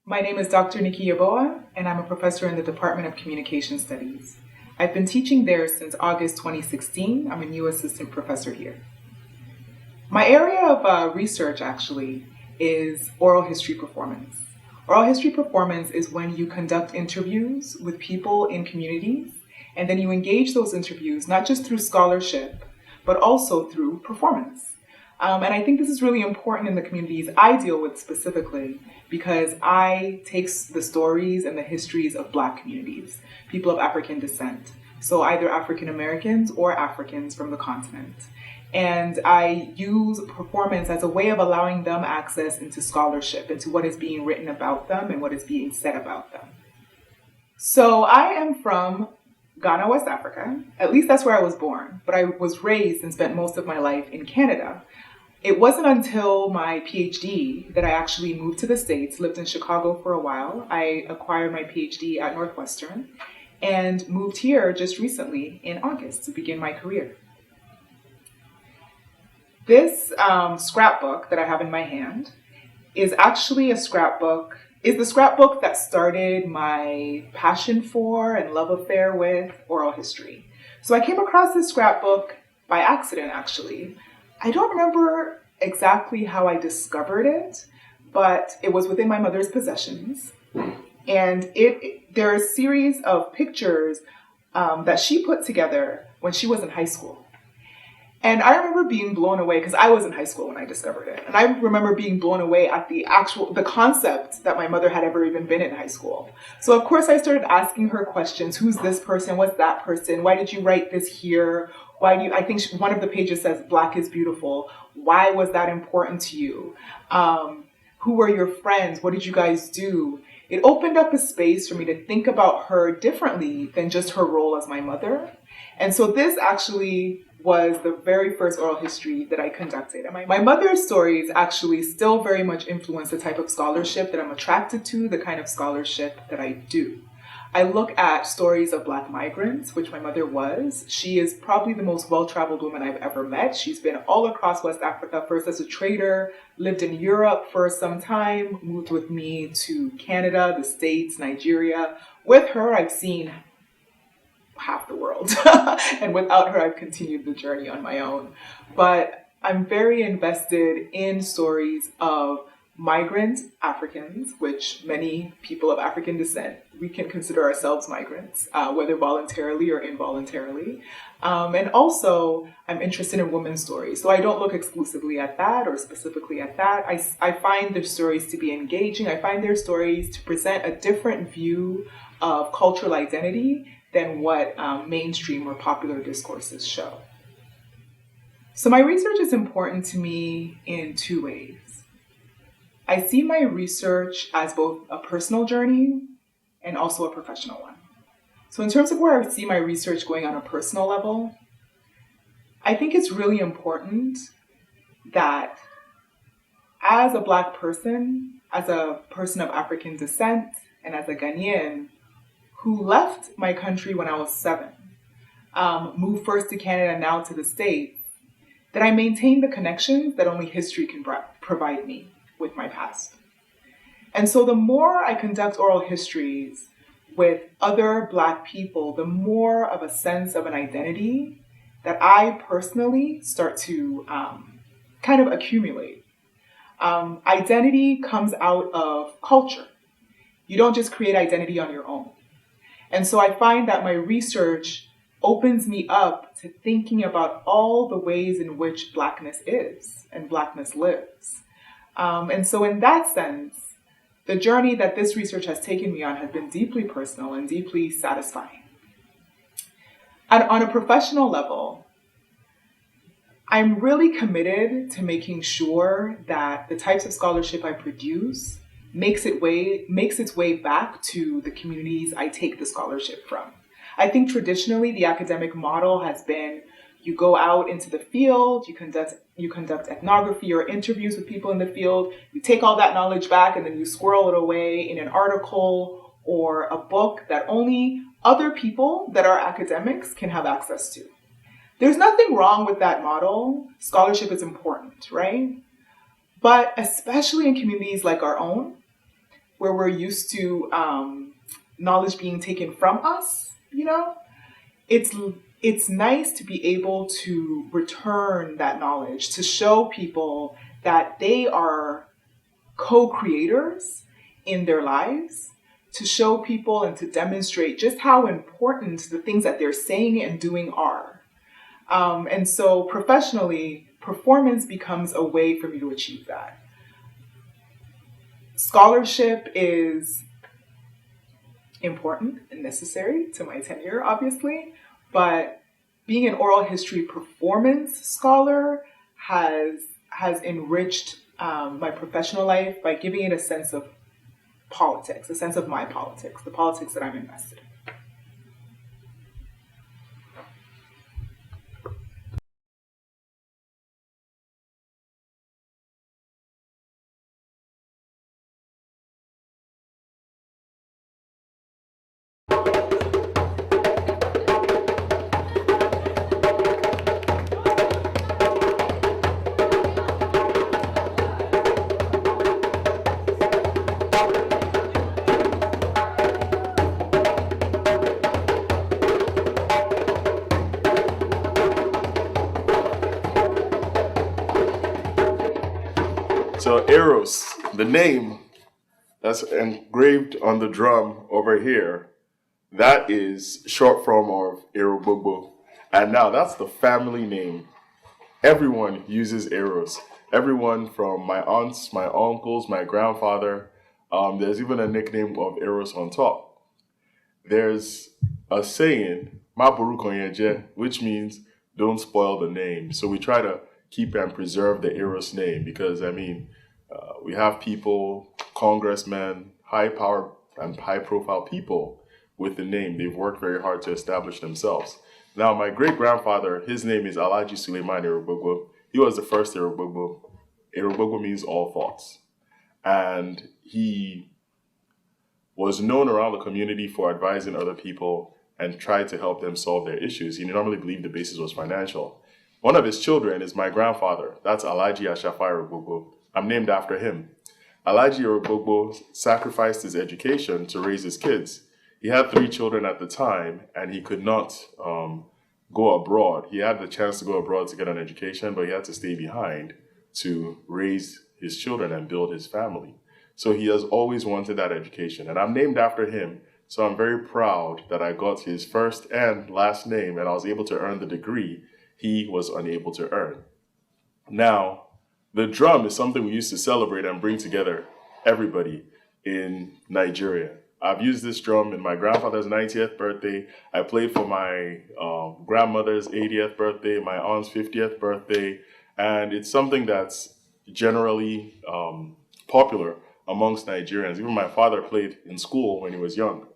My name is Dr. Nikki Yeobah, and I'm a professor in the Department of Communication Studies. I've been teaching there since August 2016. I'm a new assistant professor here. My area of research actually is oral history performance. Oral history performance is when you conduct interviews with people in communities, and then you engage those interviews not just through scholarship, but also through performance. And I think this is really important in the communities I deal with specifically because I take the stories and the histories of Black communities, people of African descent, so either African Americans or Africans from the continent. And I use performance as a way of allowing them access into scholarship, into what is being written about them and what is being said about them. So I am from Ghana, West Africa. At least that's where I was born, but I was raised and spent most of my life in Canada. It wasn't until my PhD that I actually moved to the States, lived in Chicago for a while. I acquired my PhD at Northwestern and moved here just recently in August to begin my career. This scrapbook that I have in my hand is actually the scrapbook that started my passion for and love affair with oral history. So I came across this scrapbook by accident, actually. I don't remember exactly how I discovered it, but it was within my mother's possessions. And there are a series of pictures that she put together when she was in high school. And I remember being blown away because I was in high school when I discovered it. And I remember being blown away at the concept that my mother had ever even been in high school. So of course I started asking her questions. Who's this person? What's that person? Why did you write this here? I think one of the pages says Black is beautiful. Why was that important to you? Who were your friends? What did you guys do? It opened up a space for me to think about her differently than just her role as my mother. And so this actually was the very first oral history that I conducted. And my mother's stories actually still very much influence the type of scholarship that I'm attracted to, the kind of scholarship that I do. I look at stories of Black migrants, which my mother was. She is probably the most well-traveled woman I've ever met. She's been all across West Africa, first as a trader, lived in Europe for some time, moved with me to Canada, the States, Nigeria. With her, I've seen half the world. And without her, I've continued the journey on my own. But I'm very invested in stories of migrant Africans, which many people of African descent, we can consider ourselves migrants, whether voluntarily or involuntarily. And also, I'm interested in women's stories. So I don't look exclusively at that or specifically at that. I find their stories to be engaging. I find their stories to present a different view of cultural identity than what mainstream or popular discourses show. So my research is important to me in two ways. I see my research as both a personal journey and also a professional one. So in terms of where I see my research going on a personal level, I think it's really important that as a Black person, as a person of African descent, and as a Ghanaian who left my country when I was 7, moved first to Canada, now to the States, that I maintain the connections that only history can provide me with my past. And so the more I conduct oral histories with other Black people, the more of a sense of an identity that I personally start to kind of accumulate. Identity comes out of culture. You don't just create identity on your own. And so I find that my research opens me up to thinking about all the ways in which Blackness is and Blackness lives. And so in that sense, the journey that this research has taken me on has been deeply personal and deeply satisfying. And on a professional level, I'm really committed to making sure that the types of scholarship I produce makes its way back to the communities I take the scholarship from. I think traditionally the academic model has been you go out into the field, you conduct ethnography or interviews with people in the field, you take all that knowledge back and then you squirrel it away in an article or a book that only other people that are academics can have access to. There's nothing wrong with that model. Scholarship is important, right? But especially in communities like our own, where we're used to knowledge being taken from us, it's nice to be able to return that knowledge, to show people that they are co-creators in their lives, to show people and to demonstrate just how important the things that they're saying and doing are. And so professionally, performance becomes a way for me to achieve that. Scholarship is important and necessary to my tenure, obviously, but being an oral history performance scholar has enriched my professional life by giving it a sense of politics, a sense of my politics, the politics that I'm invested in. So Eros, the name that's engraved on the drum over here, that is short form of Erogbogbo. And now that's the family name. Everyone uses Eros. Everyone from my aunts, my uncles, my grandfather. There's even a nickname of Eros on top. There's a saying, "Maburu konyeje," which means don't spoil the name. So we try to keep and preserve the Eros name because, we have people, congressmen, high power and high profile people with the name. They've worked very hard to establish themselves. Now, my great grandfather, his name is Alhaji Suleiman Erogbogbo. He was the first Erogbogbo. Erogbogbo means all thoughts. And he was known around the community for advising other people and tried to help them solve their issues. He normally believed the basis was financial. One of his children is my grandfather. That's Alhaji Ashafa Erogbogbo. I'm named after him. Alhaji Erogbogbo sacrificed his education to raise his kids. He had 3 children at the time, and he could not go abroad. He had the chance to go abroad to get an education, but he had to stay behind to raise his children and build his family. So he has always wanted that education, and I'm named after him. So I'm very proud that I got his first and last name, and I was able to earn the degree he was unable to earn. Now, the drum is something we used to celebrate and bring together everybody in Nigeria. I've used this drum in my grandfather's 90th birthday. I played for my grandmother's 80th birthday, my aunt's 50th birthday, and it's something that's generally popular amongst Nigerians. Even my father played in school when he was young.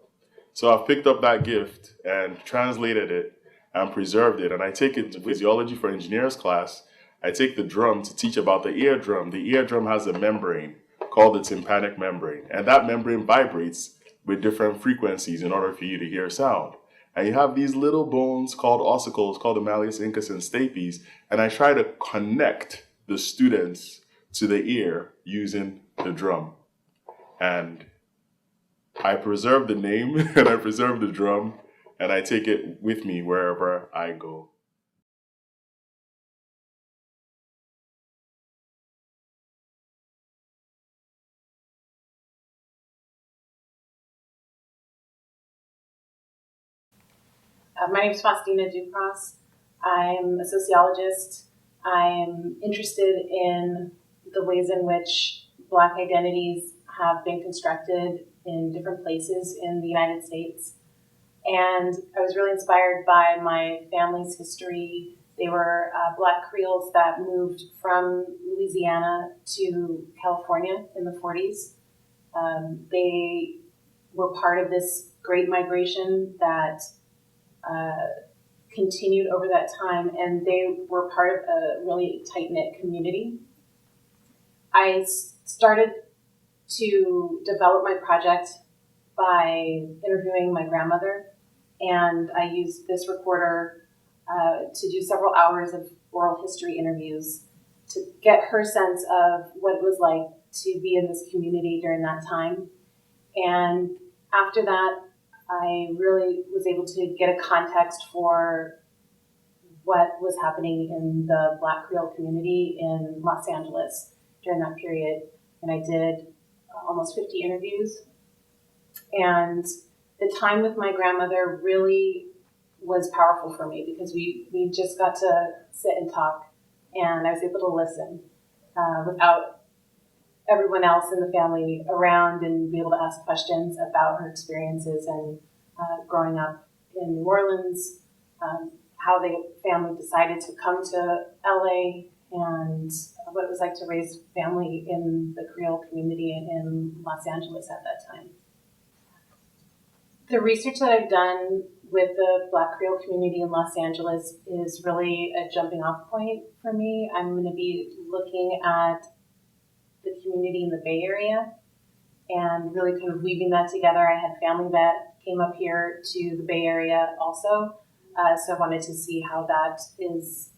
So I've picked up that gift and translated it and preserved it, and I take it to physiology for engineers class. I take the drum to teach about the eardrum. The eardrum has a membrane called the tympanic membrane, and that membrane vibrates with different frequencies in order for you to hear sound. And you have these little bones called ossicles, called the malleus incus and stapes, and I try to connect the students to the ear using the drum. And I preserve the name, and I preserve the drum, and I take it with me wherever I go. My name is Faustina DuCros. I'm a sociologist. I'm interested in the ways in which Black identities have been constructed in different places in the United States. And I was really inspired by my family's history. They were Black Creoles that moved from Louisiana to California in the 40s. They were part of this great migration that continued over that time, and they were part of a really tight-knit community. I started to develop my project by interviewing my grandmother, and I used this recorder to do several hours of oral history interviews to get her sense of what it was like to be in this community during that time. And after that, I really was able to get a context for what was happening in the Black Creole community in Los Angeles during that period. And I did almost 50 interviews. And the time with my grandmother really was powerful for me because we just got to sit and talk, and I was able to listen without everyone else in the family around and be able to ask questions about her experiences and growing up in New Orleans, how the family decided to come to LA, and what it was like to raise family in the Creole community in Los Angeles at that time. The research that I've done with the Black Creole community in Los Angeles is really a jumping off point for me. I'm going to be looking at the community in the Bay Area and really kind of weaving that together. I had family that came up here to the Bay Area also, so I wanted to see how that is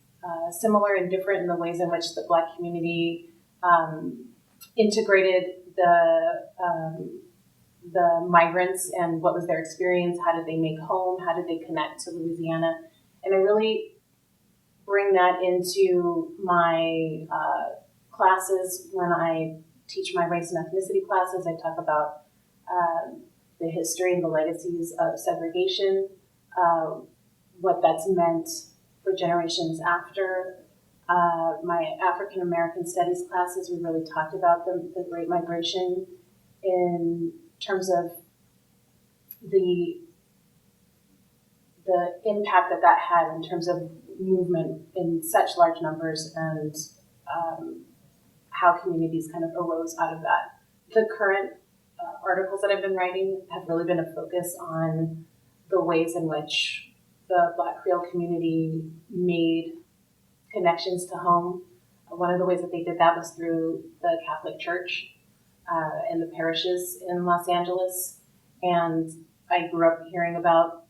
similar and different in the ways in which the Black community integrated the migrants and what was their experience, how did they make home, how did they connect to Louisiana. And I really bring that into my classes when I teach my race and ethnicity classes. I talk about the history and the legacies of segregation, what that's meant for generations after. My African American Studies classes, we really talked about the Great Migration in terms of the impact that had in terms of movement in such large numbers and how communities kind of arose out of that. The current articles that I've been writing have really been a focus on the ways in which the Black Creole community made connections to home. One of the ways that they did that was through the Catholic Church and the parishes in Los Angeles. And I grew up hearing about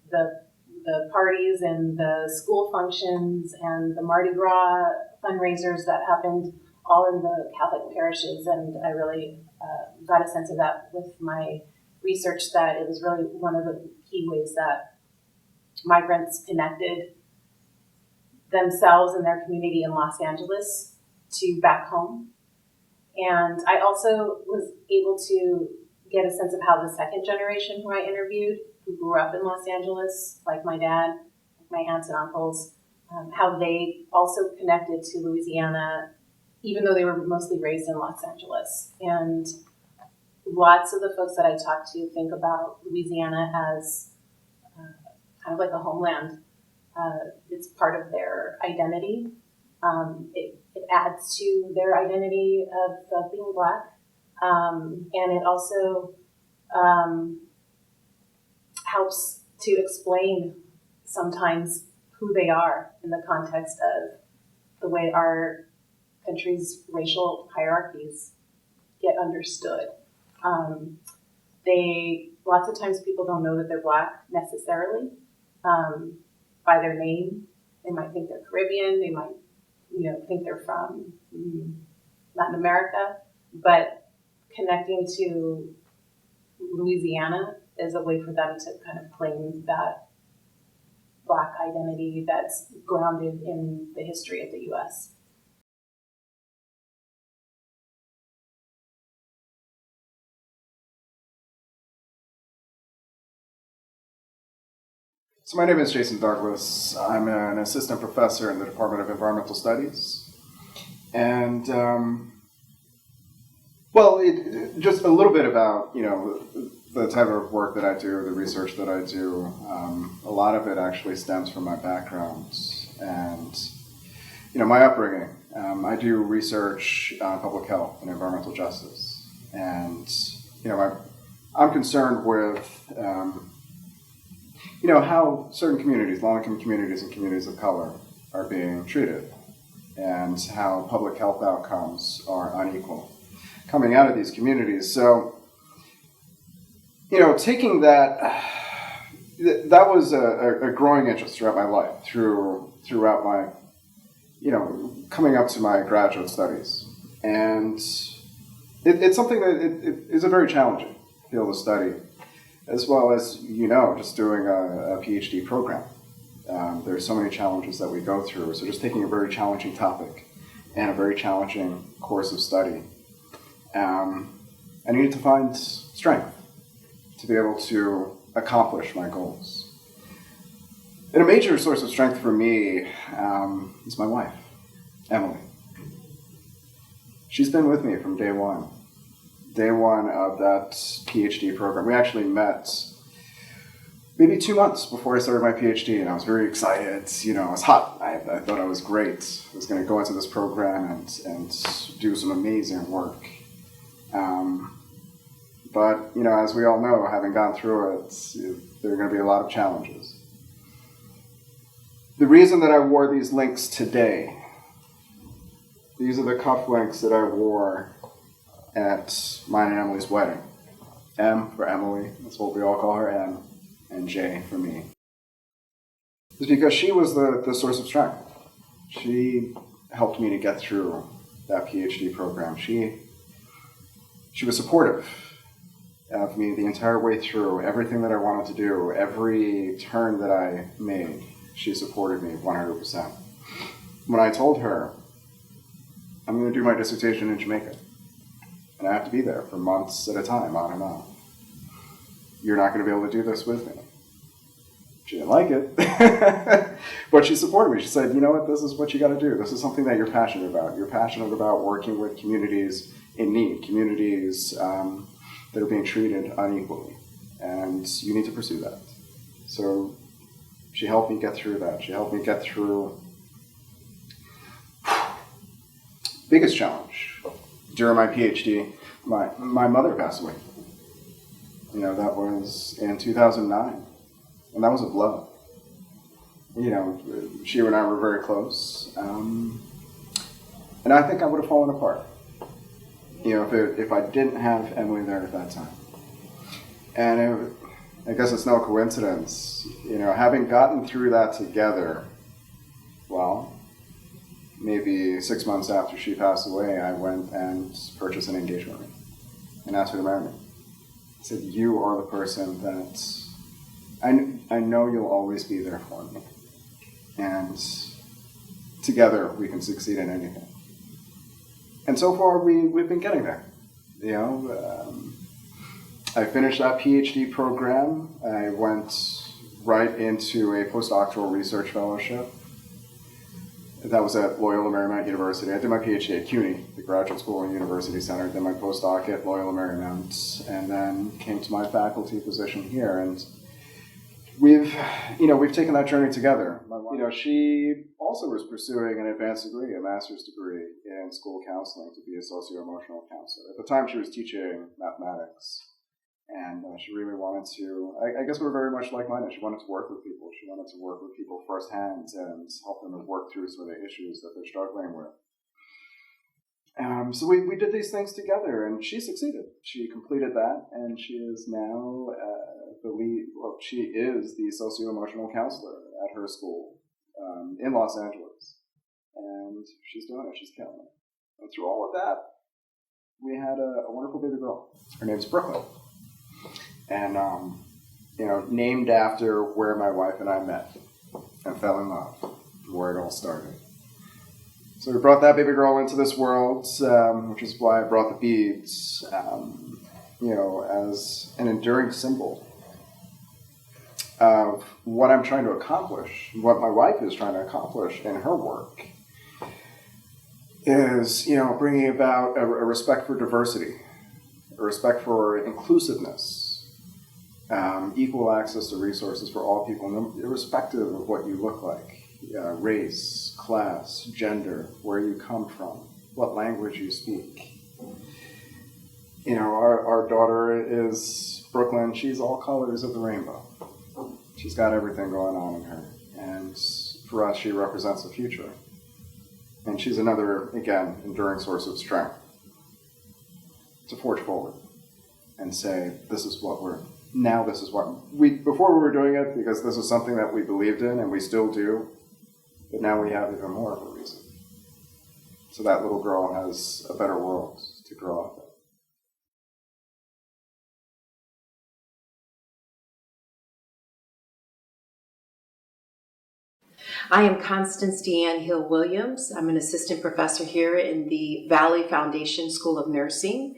the parties and the school functions and the Mardi Gras fundraisers that happened all in the Catholic parishes. And I really got a sense of that with my research, that it was really one of the key ways that migrants connected themselves and their community in Los Angeles to back home. And I also was able to get a sense of how the second generation who I interviewed, who grew up in Los Angeles, like my dad, my aunts and uncles, how they also connected to Louisiana, even though they were mostly raised in Los Angeles. And lots of the folks that I talked to think about Louisiana as kind of like a homeland. It's part of their identity. It adds to their identity of being Black. And it also helps to explain sometimes who they are in the context of the way our country's racial hierarchies get understood. Lots of times people don't know that they're Black necessarily by their name. They might think they're Caribbean. They might, think they're from Latin America. But connecting to Louisiana is a way for them to kind of claim that Black identity that's grounded in the history of the U.S. So my name is Jason Douglas. I'm an assistant professor in the Department of Environmental Studies. And, just a little bit about, the type of work that I do, the research that I do. A lot of it actually stems from my background and, my upbringing. I do research on public health and environmental justice. And, I'm concerned with, how certain communities, low-income communities and communities of color are being treated and how public health outcomes are unequal coming out of these communities. So, taking that was a growing interest throughout my life, throughout my, coming up to my graduate studies. And it's something that is a very challenging. field of study, as well as, just doing a PhD program. There's so many challenges that we go through. So just taking a very challenging topic and a very challenging course of study, I needed to find strength to be able to accomplish my goals. And a major source of strength for me is my wife, Emily. She's been with me from day one of that PhD program. We actually met maybe 2 months before I started my PhD, and I was very excited. I was hot. I thought I was great. I was going to go into this program and do some amazing work. But, as we all know, having gone through it, there are going to be a lot of challenges. The reason that I wore these links today, these are the cufflinks that I wore at mine and Emily's wedding. M for Emily, that's what we all call her, M, and J for me. Is because she was the source of strength. She helped me to get through that PhD program. She was supportive of me the entire way through, everything that I wanted to do, every turn that I made. She supported me 100%. When I told her, I'm going to do my dissertation in Jamaica, and I have to be there for months at a time, on and on. You're not going to be able to do this with me. She didn't like it, but she supported me. She said, you know what, this is what you got to do. This is something that you're passionate about. You're passionate about working with communities in need, communities that are being treated unequally, and you need to pursue that. So she helped me get through that. She helped me get through biggest challenge during my PhD. My mother passed away. That was in 2009, and that was a blow. She and I were very close, and I think I would have fallen apart. If I didn't have Emily there at that time. And I guess it's no coincidence, having gotten through that together, well, maybe 6 months after she passed away, I went and purchased an engagement ring and asked her to marry me. I said, you are the person that I know you'll always be there for me. And together we can succeed in anything. And so far we've been getting there. I finished that PhD program. I went right into a postdoctoral research fellowship. That was at Loyola Marymount University. I did my PhD at CUNY, the Graduate School and University Center. Did my postdoc at Loyola Marymount, and then came to my faculty position here. And we've taken that journey together. She also was pursuing an advanced degree, a master's degree in school counseling to be a socio-emotional counselor. At the time, she was teaching mathematics. And she really wanted to, I guess we're very much like-minded. She wanted to work with people. She wanted to work with people firsthand and help them to work through some of the issues that they're struggling with. So we did these things together, and she succeeded. She completed that, and she is now she is the socio-emotional counselor at her school in Los Angeles. And she's doing it. She's killing it. And through all of that, we had a wonderful baby girl. Her name's Brooklyn. And, named after where my wife and I met and fell in love, where it all started. So we brought that baby girl into this world, which is why I brought the beads, as an enduring symbol of what I'm trying to accomplish, what my wife is trying to accomplish in her work, is, bringing about a respect for diversity, a respect for inclusiveness, equal access to resources for all people, irrespective of what you look like, race, class, gender, where you come from, what language you speak. Our daughter is Brooklyn. She's all colors of the rainbow. She's got everything going on in her. And for us, she represents the future. And she's another, again, enduring source of strength to forge forward and say, this is what before we were doing it because this is something that we believed in and we still do, but now we have even more of a reason. So that little girl has a better world to grow up in. I am Constance Deanne Hill-Williams. I'm an assistant professor here in the Valley Foundation School of Nursing.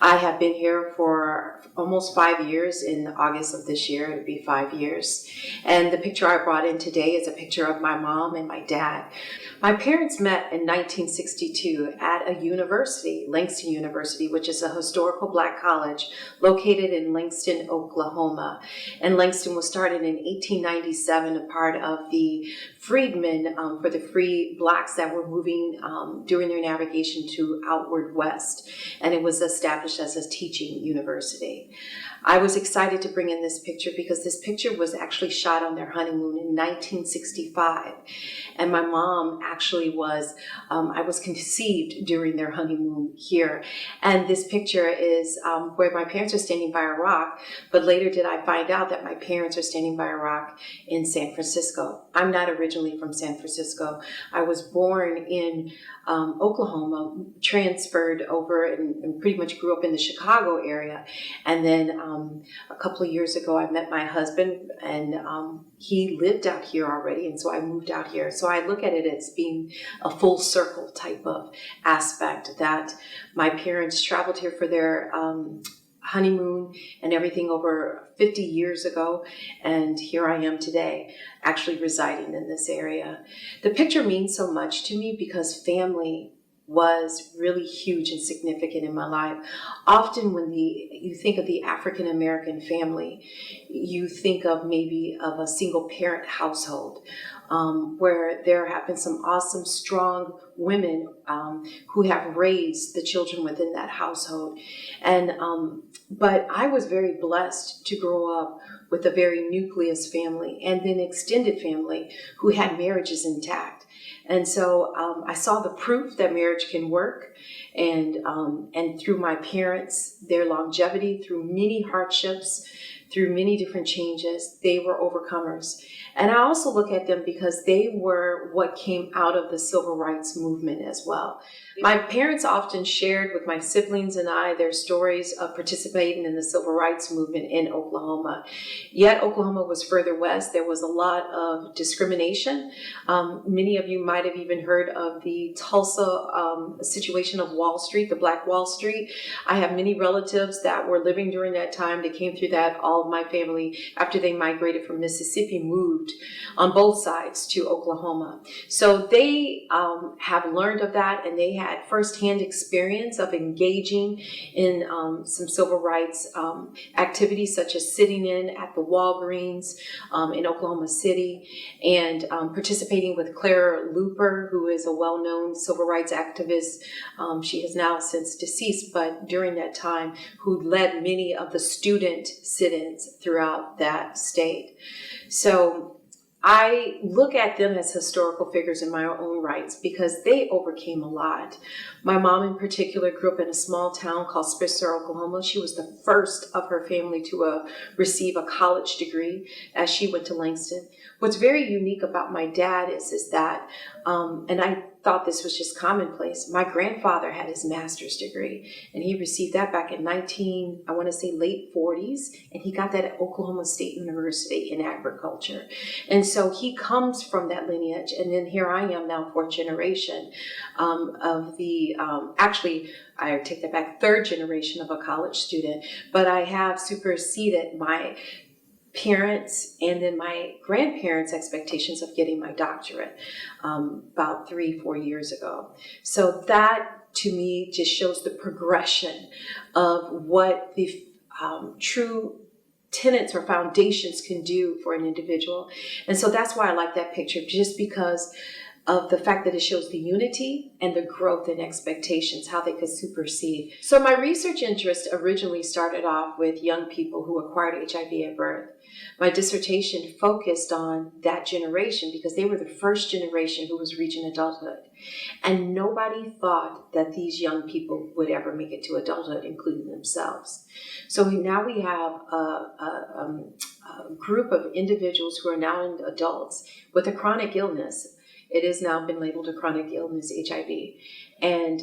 I have been here for almost 5 years. In August of this year, it'll be 5 years. And the picture I brought in today is a picture of my mom and my dad. My parents met in 1962 at a university, Langston University, which is a historical black college located in Langston, Oklahoma. And Langston was started in 1897, a part of the freedmen for the free blacks that were moving during their navigation to outward west. And it was established as a teaching university. I was excited to bring in this picture because this picture was actually shot on their honeymoon in 1965. And my mom actually was, I was conceived during their honeymoon here. And this picture is where my parents are standing by a rock, but later did I find out that my parents are standing by a rock in San Francisco. I'm not originally from San Francisco. I was born in Oklahoma, transferred over and pretty much grew up in the Chicago area. And then a couple of years ago, I met my husband and he lived out here already. And so I moved out here. So I look at it as being a full circle type of aspect that my parents traveled here for their honeymoon and everything over 50 years ago, and here I am today actually residing in this area. The picture means so much to me because family was really huge and significant in my life. Often when you think of the African American family, you think of maybe of a single parent household, where there have been some awesome, strong women who have raised the children within that household. And but I was very blessed to grow up with a very nucleus family and then extended family who had marriages intact. And so I saw the proof that marriage can work, and through my parents, their longevity, through many hardships, through many different changes, they were overcomers. And I also look at them because they were what came out of the civil rights movement as well. My parents often shared with my siblings and I their stories of participating in the civil rights movement in Oklahoma. Yet Oklahoma was further west. There was a lot of discrimination. Many of you might have even heard of the Tulsa situation of Wall Street, the Black Wall Street. I have many relatives that were living during that time. They came through that. All of my family, after they migrated from Mississippi, moved on both sides to Oklahoma. So they have learned of that, and they had firsthand experience of engaging in some civil rights activities, such as sitting in at the Walgreens in Oklahoma City and participating with Clara Luper, who is a well-known civil rights activist. She has now since deceased, but during that time, who led many of the student sit-ins throughout that state. So I look at them as historical figures in my own rights because they overcame a lot. My mom in particular grew up in a small town called Spitzer, Oklahoma. She was the first of her family to receive a college degree as she went to Langston. What's very unique about my dad is that, and I thought this was just commonplace, my grandfather had his master's degree, and he received that back in late 40s, and he got that at Oklahoma State University in agriculture. And so he comes from that lineage, and then here I am now, fourth generation of the, actually, I take that back, third generation of a college student, but I have superseded my parents and then my grandparents' expectations of getting my doctorate about 3-4 years ago. So that to me just shows the progression of what the true tenets or foundations can do for an individual. And so that's why I like that picture, just because of the fact that it shows the unity and the growth and expectations, how they could supersede. So my research interest originally started off with young people who acquired HIV at birth. My dissertation focused on that generation because they were the first generation who was reaching adulthood. And nobody thought that these young people would ever make it to adulthood, including themselves. So now we have a group of individuals who are now adults with a chronic illness. It has now been labeled a chronic illness, HIV, and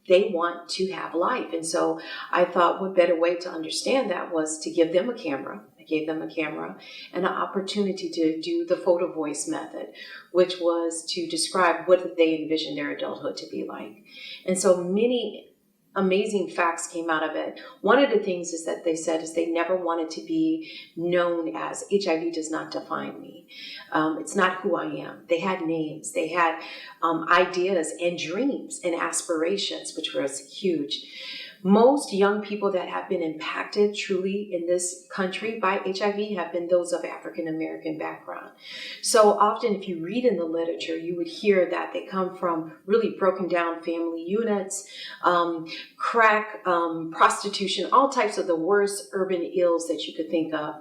they want to have life. And so I thought what better way to understand that was to give them a camera I gave them a camera and an opportunity to do the photo voice method, which was to describe what they envisioned their adulthood to be like. And so many amazing facts came out of it. One of the things is that they said is they never wanted to be known as HIV does not define me. It's not who I am. They had names. They had ideas and dreams and aspirations, which was huge. Most young people that have been impacted truly in this country by HIV have been those of African American background. So often if you read in the literature, you would hear that they come from really broken down family units, crack, prostitution, all types of the worst urban ills that you could think of.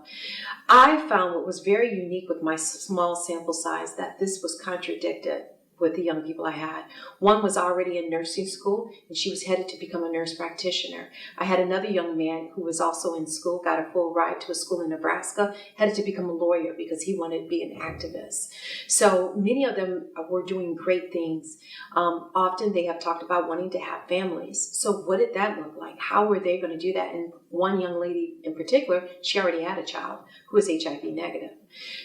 I found what was very unique with my small sample size that this was contradicted with the young people I had. One was already in nursing school and she was headed to become a nurse practitioner. I had another young man who was also in school, got a full ride to a school in Nebraska, headed to become a lawyer because he wanted to be an activist. So many of them were doing great things. Often they have talked about wanting to have families. So what did that look like? How were they going to do that? And one young lady in particular, she already had a child who was HIV negative.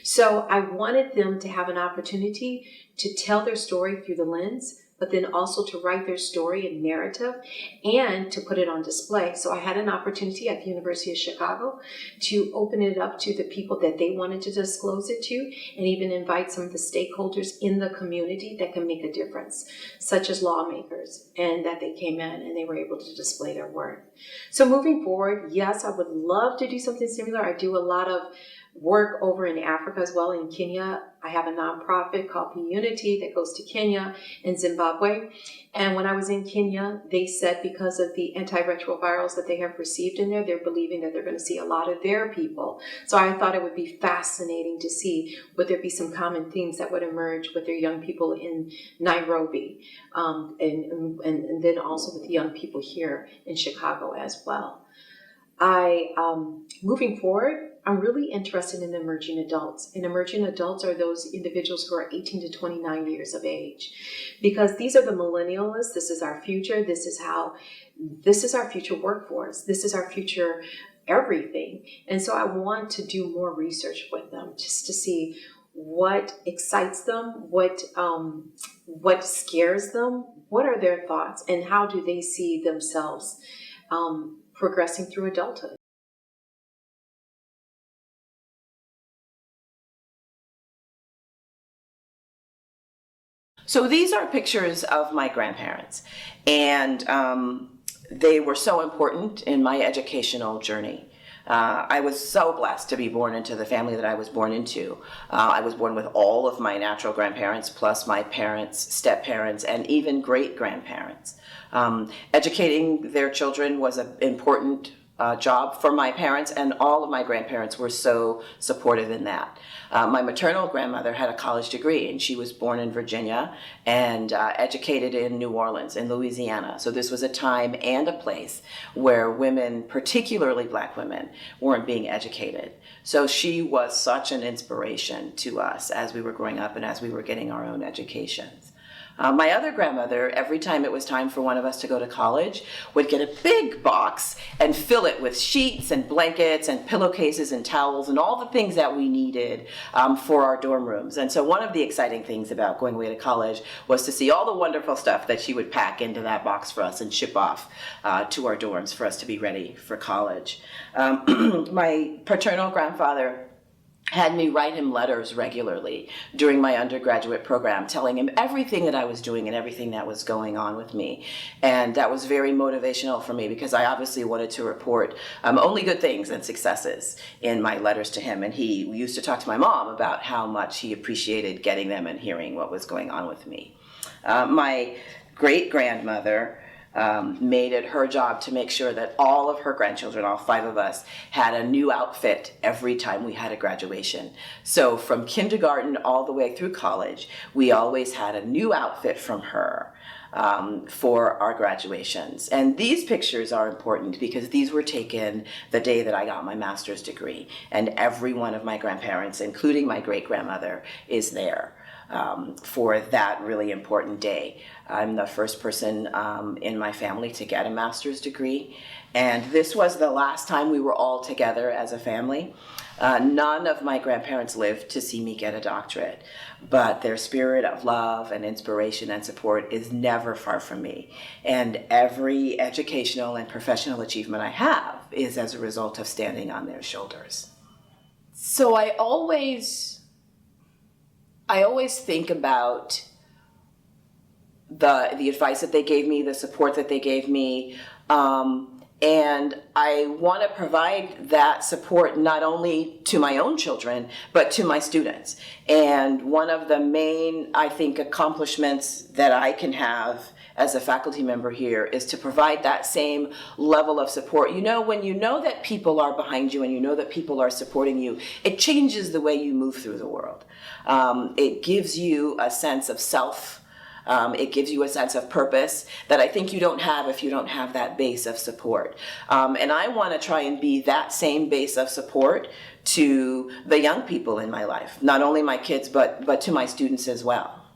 So I wanted them to have an opportunity to tell their story through the lens, but then also to write their story in narrative and to put it on display. So I had an opportunity at the University of Chicago to open it up to the people that they wanted to disclose it to, and even invite some of the stakeholders in the community that can make a difference, such as lawmakers, and that they came in and they were able to display their work. So moving forward, yes, I would love to do something similar. I do a lot of work over in Africa as well, in Kenya. I have a nonprofit called Unity that goes to Kenya and Zimbabwe. And when I was in Kenya, they said because of the antiretrovirals that they have received in there, they're believing that they're going to see a lot of their people. So I thought it would be fascinating to see would there be some common themes that would emerge with their young people in Nairobi, and then also with the young people here in Chicago as well. Moving forward, I'm really interested in emerging adults. And emerging adults are those individuals who are 18 to 29 years of age. Because these are the millennialists. This is our future. This is our future workforce. This is our future everything. And so I want to do more research with them just to see what excites them, what scares them, what are their thoughts, and how do they see themselves progressing through adulthood. So these are pictures of my grandparents, and they were so important in my educational journey. I was so blessed to be born into the family that I was born into. I was born with all of my natural grandparents, plus my parents, step-parents, and even great-grandparents. Educating their children was an important job for my parents, and all of my grandparents were so supportive in that. My maternal grandmother had a college degree, and she was born in Virginia and educated in New Orleans, in Louisiana. So this was a time and a place where women, particularly Black women, weren't being educated. So she was such an inspiration to us as we were growing up and as we were getting our own educations. My other grandmother, every time it was time for one of us to go to college, would get a big box and fill it with sheets and blankets and pillowcases and towels and all the things that we needed for our dorm rooms. And so one of the exciting things about going away to college was to see all the wonderful stuff that she would pack into that box for us and ship off to our dorms for us to be ready for college. My paternal grandfather had me write him letters regularly during my undergraduate program, telling him everything that I was doing and everything that was going on with me. And that was very motivational for me because I obviously wanted to report only good things and successes in my letters to him. And he used to talk to my mom about how much he appreciated getting them and hearing what was going on with me. My great-grandmother made it her job to make sure that all of her grandchildren, all 5 of us, had a new outfit every time we had a graduation. So from kindergarten all the way through college, we always had a new outfit from her for our graduations. And these pictures are important because these were taken the day that I got my master's degree. And every one of my grandparents, including my great-grandmother, is there. for that really important day. I'm the first person in my family to get a master's degree, and this was the last time we were all together as a family. None of my grandparents lived to see me get a doctorate, but their spirit of love and inspiration and support is never far from me. And every educational and professional achievement I have is as a result of standing on their shoulders. So I always think about the advice that they gave me, the support that they gave me, and I want to provide that support not only to my own children, but to my students. And one of the main, I think, accomplishments that I can have as a faculty member here is to provide that same level of support. You know, when you know that people are behind you and you know that people are supporting you, it changes the way you move through the world. It gives you a sense of self. It gives you a sense of purpose that I think you don't have if you don't have that base of support. And I want to try and be that same base of support to the young people in my life, not only my kids, but to my students as well.